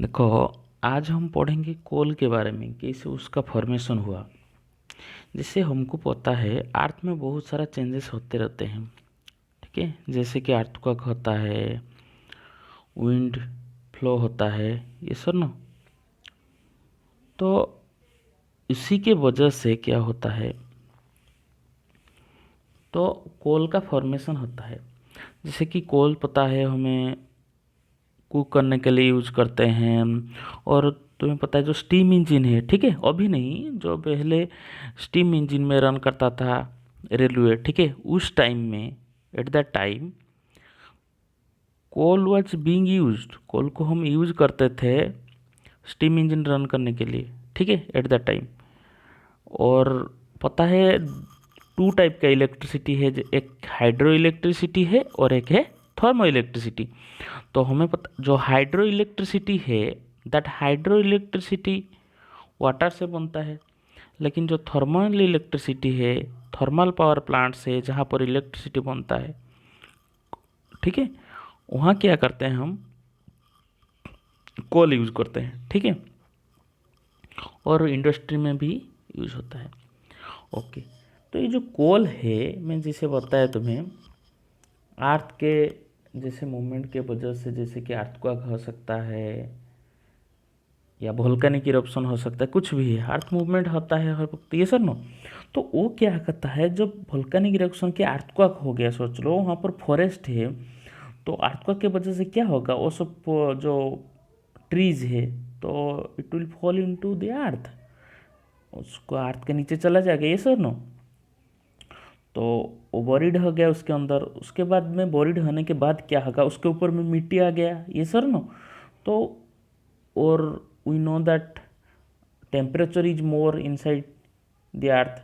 देखो, आज हम पढ़ेंगे कोल के बारे में, कैसे उसका फॉर्मेशन हुआ। जैसे हमको पता है अर्थ में बहुत सारा चेंजेस होते रहते हैं। ठीक है, जैसे कि अर्थक्वेक होता है, विंड फ्लो होता है, ये सब ना। तो इसी के वजह से क्या होता है, तो कोल का फॉर्मेशन होता है। जैसे कि कोल पता है हमें कुक करने के लिए यूज करते हैं। और तुम्हें पता है जो स्टीम इंजन है, ठीक है, अभी नहीं, जो पहले स्टीम इंजन में रन करता था रेलवे, ठीक है, उस टाइम में, at that time coal was being used. Coal को हम यूज करते थे स्टीम इंजन रन करने के लिए, ठीक है, एट दैट टाइम। और पता है टू टाइप का इलेक्ट्रिसिटी है, एक हाइड्रो इलेक्ट्रिसिटी है और एक है थर्मो इलेक्ट्रिसिटी। तो हमें पता जो हाइड्रो इलेक्ट्रिसिटी है, दैट हाइड्रो इलेक्ट्रिसिटी वाटर से बनता है। लेकिन जो थर्मल इलेक्ट्रिसिटी है, थर्मल पावर प्लांट से जहाँ पर इलेक्ट्रिसिटी बनता है, ठीक है, वहाँ क्या करते हैं हम, कोल यूज़ करते हैं, ठीक है। और इंडस्ट्री में भी यूज़ होता है। ओके, तो ये जो कोल है, मैं जैसे बताया तुम्हें, अर्थ के जैसे मूवमेंट के वजह से, जैसे कि अर्थक्वेक हो सकता है या वोल्केनिक इरप्शन हो सकता है, कुछ भी है, अर्थ मूवमेंट होता है हर वक्त, ये सब नो। तो वो क्या करता है, जब वोल्केनिक इरप्शन के अर्थक्वेक हो गया, सोच लो वहाँ पर फॉरेस्ट है, तो अर्थक्वेक के वजह से क्या होगा, वो सब जो ट्रीज है, तो it will fall into the earth, उसको अर्थ के नीचे चला जाएगा, ये सब नो। तो वो बोरिड हो गया उसके अंदर, उसके बाद में बोरिड होने के बाद क्या होगा, उसके ऊपर में मिट्टी आ गया, ये सर नो। तो और we know that temperature is more inside the earth,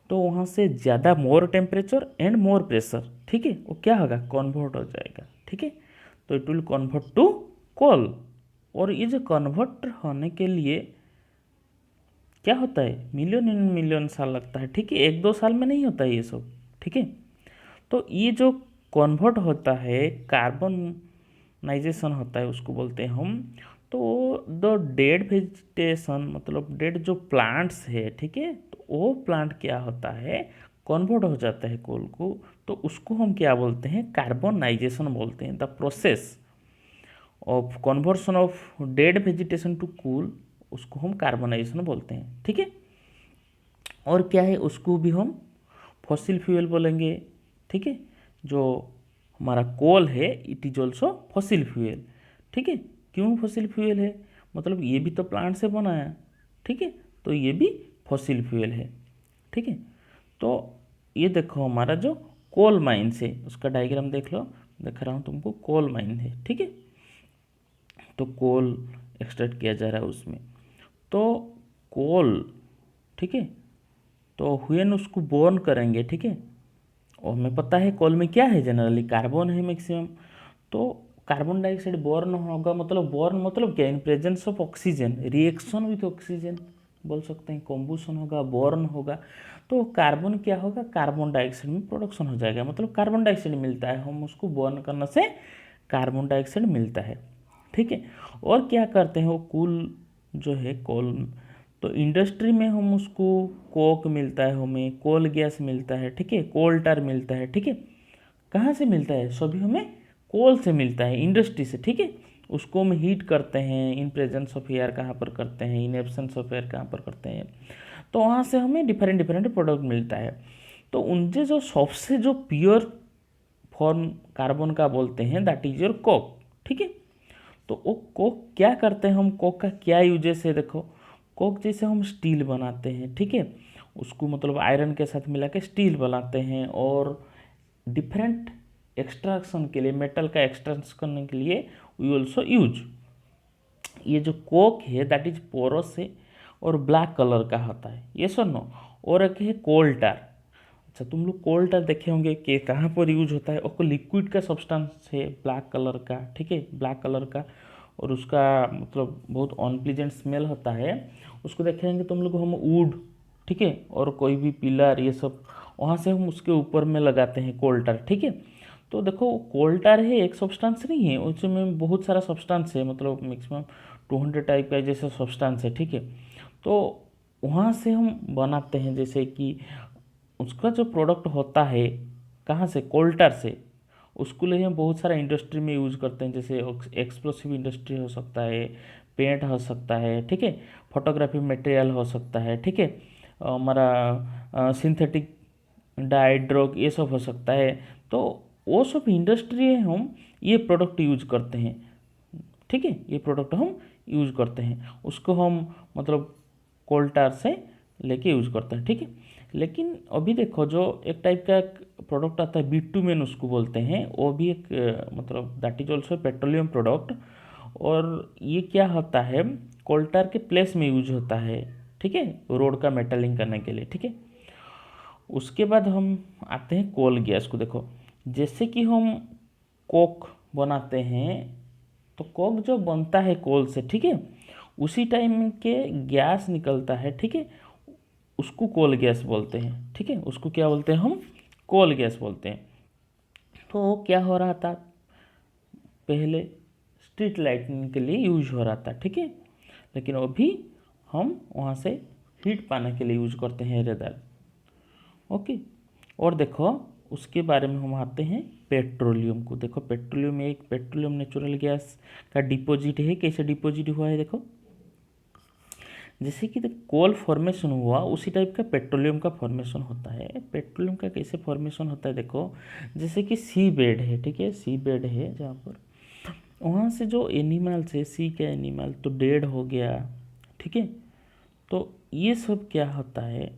तो वहाँ से ज़्यादा more temperature and more pressure, ठीक है, वो क्या होगा, कन्वर्ट हो जाएगा, ठीक है। तो इट विल कन्वर्ट टू कोल। और ये जो कन्वर्ट होने के लिए क्या होता है, मिलियन इन मिलियन साल लगता है, ठीक है, एक दो साल में नहीं होता है ये सब, ठीक है। तो ये जो कन्वर्ट होता है, कार्बनाइजेशन होता है, उसको बोलते हैं हम। तो द डेड वेजिटेशन, मतलब डेड जो प्लांट्स है, ठीक है, तो वो प्लांट क्या होता है, कन्वर्ट हो जाता है कोल को। तो उसको हम क्या बोलते हैं, कार्बनाइजेशन बोलते हैं। The process of conversion of dead vegetation to coal, उसको हम कार्बनाइजेशन बोलते हैं, ठीक है। और क्या है, उसको भी हम फॉसिल फ्यूल बोलेंगे, ठीक है। जो हमारा कोल है, it is also fossil fuel, ठीक है। क्यों फॉसिल फ्यूल है, मतलब ये भी तो प्लांट से बना है, ठीक है, तो ये भी फॉसिल फ्यूल है, ठीक है। तो ये देखो हमारा जो कोल माइन्स है, उसका डायग्राम देख लो, दिख रहा हूँ तुमको, कोल माइन है, ठीक है। तो कोल एक्सट्रैक्ट किया जा रहा है उसमें, तो कोल, ठीक है, तो हुएन उसको बर्न करेंगे, ठीक है। और हमें पता है कोल में क्या है, जनरली कार्बन है मैक्सिमम। तो कार्बन डाइऑक्साइड बर्न होगा, मतलब बर्न मतलब क्या, in presence of oxygen, reaction with oxygen बोल सकते हैं, कॉम्बुशन होगा, बर्न होगा। तो कार्बन क्या होगा, कार्बन डाइऑक्साइड में प्रोडक्शन हो जाएगा, मतलब कार्बन डाइऑक्साइड मिलता है, हम उसको बर्न करने से कार्बन डाइऑक्साइड मिलता है, ठीक है। और क्या करते हैं वो कूल जो है कोल, तो इंडस्ट्री में हम उसको कोक मिलता है, हमें कोल गैस मिलता है, ठीक है, कोल टर मिलता है, ठीक है। कहाँ से मिलता है, सभी हमें कोल से मिलता है, इंडस्ट्री से, ठीक है। उसको हम हीट करते हैं, इन प्रेजेंस ऑफ एयर कहाँ पर करते हैं, इन एब्सेंस ऑफ एयर कहाँ पर करते हैं, तो वहाँ से हमें डिफरेंट डिफरेंट प्रोडक्ट मिलता है। तो उनसे जो सबसे जो प्योर फॉर्म कार्बन का बोलते हैं, दैट इज योर कोक, ठीक है। तो वो कोक क्या करते हैं, हम कोक का क्या यूजेस है, देखो, कोक जैसे हम स्टील बनाते हैं, ठीक है, उसको मतलब आयरन के साथ मिला के स्टील बनाते हैं। और डिफरेंट एक्सट्रैक्शन के लिए, मेटल का एक्सट्रैक्शन करने के लिए वी ऑल्सो यूज। ये जो कोक है दैट इज पोरस है और ब्लैक कलर का होता है, ये सुनो। और एक है कोल टार। अच्छा, तुम लोग कोल टार देखे होंगे कि कहाँ पर यूज होता है, और लिक्विड का सब्सटेंस है ब्लैक कलर का, ठीक है, ब्लैक कलर का। और उसका मतलब बहुत अनप्लीजेंट स्मेल होता है। उसको देखेंगे तुम लोग, हम वुड, ठीक है, और कोई भी पिलर, ये सब, वहाँ से हम उसके ऊपर में लगाते हैं कोल टार, ठीक है। तो देखो कोल टार है एक सब्सटेंस नहीं है, उसमें बहुत सारा सब्सटेंस है, मतलब मैक्सिमम 200 टाइप का जैसे सब्सटेंस है, ठीक है। तो वहाँ से हम बनाते हैं, जैसे कि उसका जो प्रोडक्ट होता है कहाँ से, कोल टार से, उसको लिए हम बहुत सारा इंडस्ट्री में यूज़ करते हैं, जैसे एक्सप्लोसिव इंडस्ट्री हो सकता है, पेंट हो सकता है, ठीक है, फोटोग्राफी मटेरियल हो सकता है, ठीक है, हमारा सिंथेटिक डाइड्रोग ये सब हो सकता है। तो वो सब इंडस्ट्री है, हम ये प्रोडक्ट यूज करते हैं, ठीक है, ये प्रोडक्ट हम यूज करते हैं, उसको हम मतलब कोल टार से लेके यूज करते हैं, ठीक है। लेकिन अभी देखो जो एक टाइप का प्रोडक्ट आता है बिटुमेन उसको बोलते हैं, वो भी एक मतलब that is also petroleum product, और ये क्या होता है कोल टार के प्लेस में यूज होता है, ठीक है, रोड का मेटलिंग करने के लिए, ठीक है। उसके बाद हम आते हैं कोल गैस को। देखो जैसे कि हम कोक बनाते हैं, तो कोक जो बनता है कोल से, ठीक है, उसी टाइम के गैस निकलता है, ठीक है, उसको कोल गैस बोलते हैं, ठीक है, उसको क्या बोलते हैं हम, कोल गैस बोलते हैं। तो क्या हो रहा था, पहले स्ट्रीट लाइटिंग के लिए यूज हो रहा था, ठीक है, लेकिन अभी हम वहाँ से हीट पाने के लिए यूज करते हैं रेदर, ओके। और देखो उसके बारे में हम आते हैं पेट्रोलियम को। देखो पेट्रोलियम एक पेट्रोलियम नेचुरल गैस का डिपॉजिट है, कैसे डिपॉजिट हुआ है, देखो जैसे कि कोल फॉर्मेशन हुआ उसी टाइप का पेट्रोलियम का फॉर्मेशन होता है। पेट्रोलियम का कैसे फॉर्मेशन होता है, देखो जैसे कि सी बेड है, ठीक है, सी बेड है जहाँ पर वहाँ से जो एनिमल्स है, सी के एनिमल तो डेड हो गया, ठीक है, तो ये सब क्या होता है,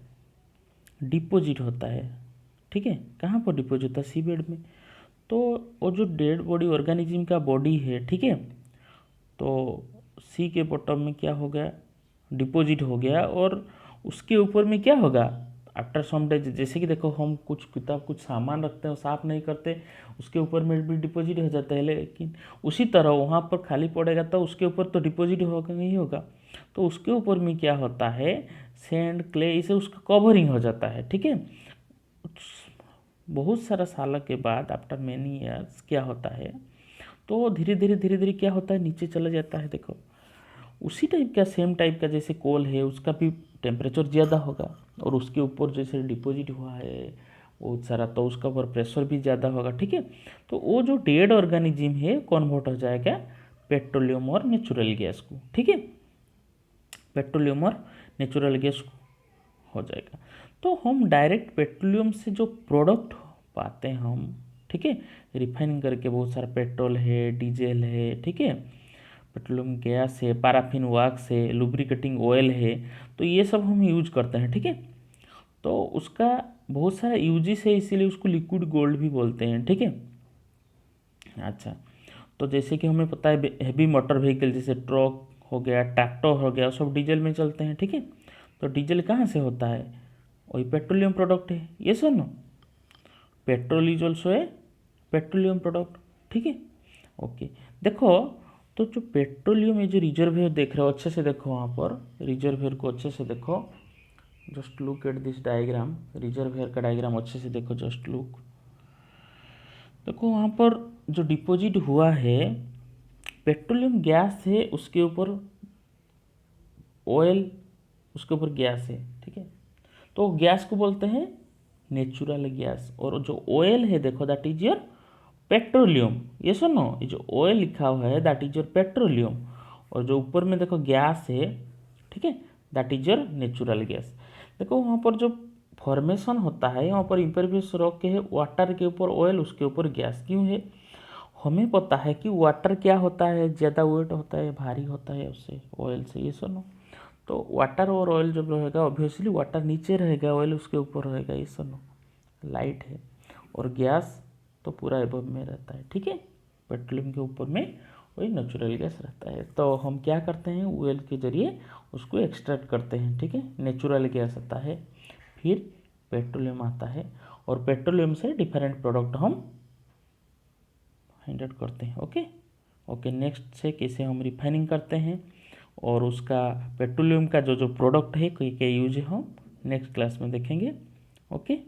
डिपॉजिट होता है, ठीक है, कहाँ पर डिपॉजिट होता है, सी बेड में। तो वो जो डेड बॉडी ऑर्गेनिज्म का बॉडी है, ठीक है, तो सी के बॉटम में क्या हो गया, डिपॉजिट हो गया, और उसके ऊपर में क्या होगा आफ्टर सम डे, जैसे कि देखो हम कुछ किताब कुछ सामान रखते हैं साफ नहीं करते, उसके ऊपर में भी डिपॉजिट हो जाता है, लेकिन उसी तरह वहाँ पर खाली पड़ेगा तो उसके ऊपर तो डिपॉजिट होगा नहीं होगा, तो उसके ऊपर में क्या होता है, सैंड क्ले इसे उसका कवरिंग हो जाता है, ठीक है। बहुत सारा साल के बाद आफ्टर मैनी ईयर्स क्या होता है, तो धीरे धीरे क्या होता है, नीचे चला जाता है। देखो उसी टाइप का सेम टाइप का जैसे कोल है उसका भी टेम्परेचर ज़्यादा होगा, और उसके ऊपर जैसे डिपॉजिट हुआ है बहुत सारा, तो उसका ऊपर प्रेशर भी ज़्यादा होगा, ठीक है। तो वो जो डेड ऑर्गेनिज्म है कन्वर्ट हो जाएगा पेट्रोलियम और नेचुरल गैस को, ठीक है, पेट्रोलियम और नेचुरल गैस हो जाएगा। तो हम डायरेक्ट पेट्रोलियम से जो प्रोडक्ट पाते हैं हम, ठीक है, रिफाइनिंग करके बहुत सारा पेट्रोल है, डीजल है, ठीक है, पेट्रोलियम गैस है, पैराफिन वैक्स है, लुब्रिकेटिंग ऑयल है, तो ये सब हम यूज करते हैं, ठीक है। तो उसका बहुत सारा यूजेस है, इसीलिए उसको लिक्विड गोल्ड भी बोलते हैं, ठीक है। अच्छा, तो जैसे कि हमें पता है हैवी मोटर व्हीकल जैसे ट्रक हो गया, ट्रैक्टर हो गया, सब डीजल में चलते हैं, ठीक है। तो डीजल कहाँ से होता है, वही पेट्रोलियम प्रोडक्ट है, ये सुनो, petrol is also a petroleum product, ठीक है, ओके। देखो तो जो पेट्रोलियम ये जो रिजर्वेयर देख रहे हो अच्छे से देखो, वहाँ पर रिजर्वेयर को अच्छे से देखो, just look at this diagram, reservoir का डायग्राम अच्छे से देखो, जस्ट लुक, देखो वहाँ पर जो डिपॉजिट हुआ है पेट्रोलियम गैस है, उसके ऊपर ऑयल, उसके ऊपर गैस है, ठीक है, तो गैस को बोलते हैं नेचुरल गैस, और जो ऑयल है देखो दैट इज योर पेट्रोलियम, ये सुनो ये जो ऑयल लिखा हुआ है दैट इज योर पेट्रोलियम, और जो ऊपर में देखो गैस है, ठीक है, that is your natural gas. देखो वहाँ पर जो फॉर्मेशन होता है वहाँ पर इम्परवियस रॉक के है, वाटर के ऊपर ऑयल, उसके ऊपर गैस, क्यों है, हमें पता है कि वाटर क्या होता है, ज़्यादा वेट होता है, भारी होता है उससे ऑयल से, ये सुनो, तो वाटर और ऑयल जब रहेगा ऑब्वियसली वाटर नीचे रहेगा, ऑयल उसके ऊपर रहेगा, ये सुनो लाइट है, और गैस तो पूरा एबव में रहता है, ठीक है, पेट्रोलियम के ऊपर में वही नेचुरल गैस रहता है। तो हम क्या करते हैं ऑयल के जरिए उसको एक्सट्रैक्ट करते हैं, ठीक है, नेचुरल गैस आता है, फिर पेट्रोलियम आता है, और पेट्रोलियम से डिफरेंट प्रोडक्ट हम फाइंड आउट करते हैं, ओके। ओके नेक्स्ट से कैसे हम रिफाइनिंग करते हैं, और उसका पेट्रोलियम का जो जो प्रोडक्ट है कोई क्या यूज है हम नेक्स्ट क्लास में देखेंगे, ओके।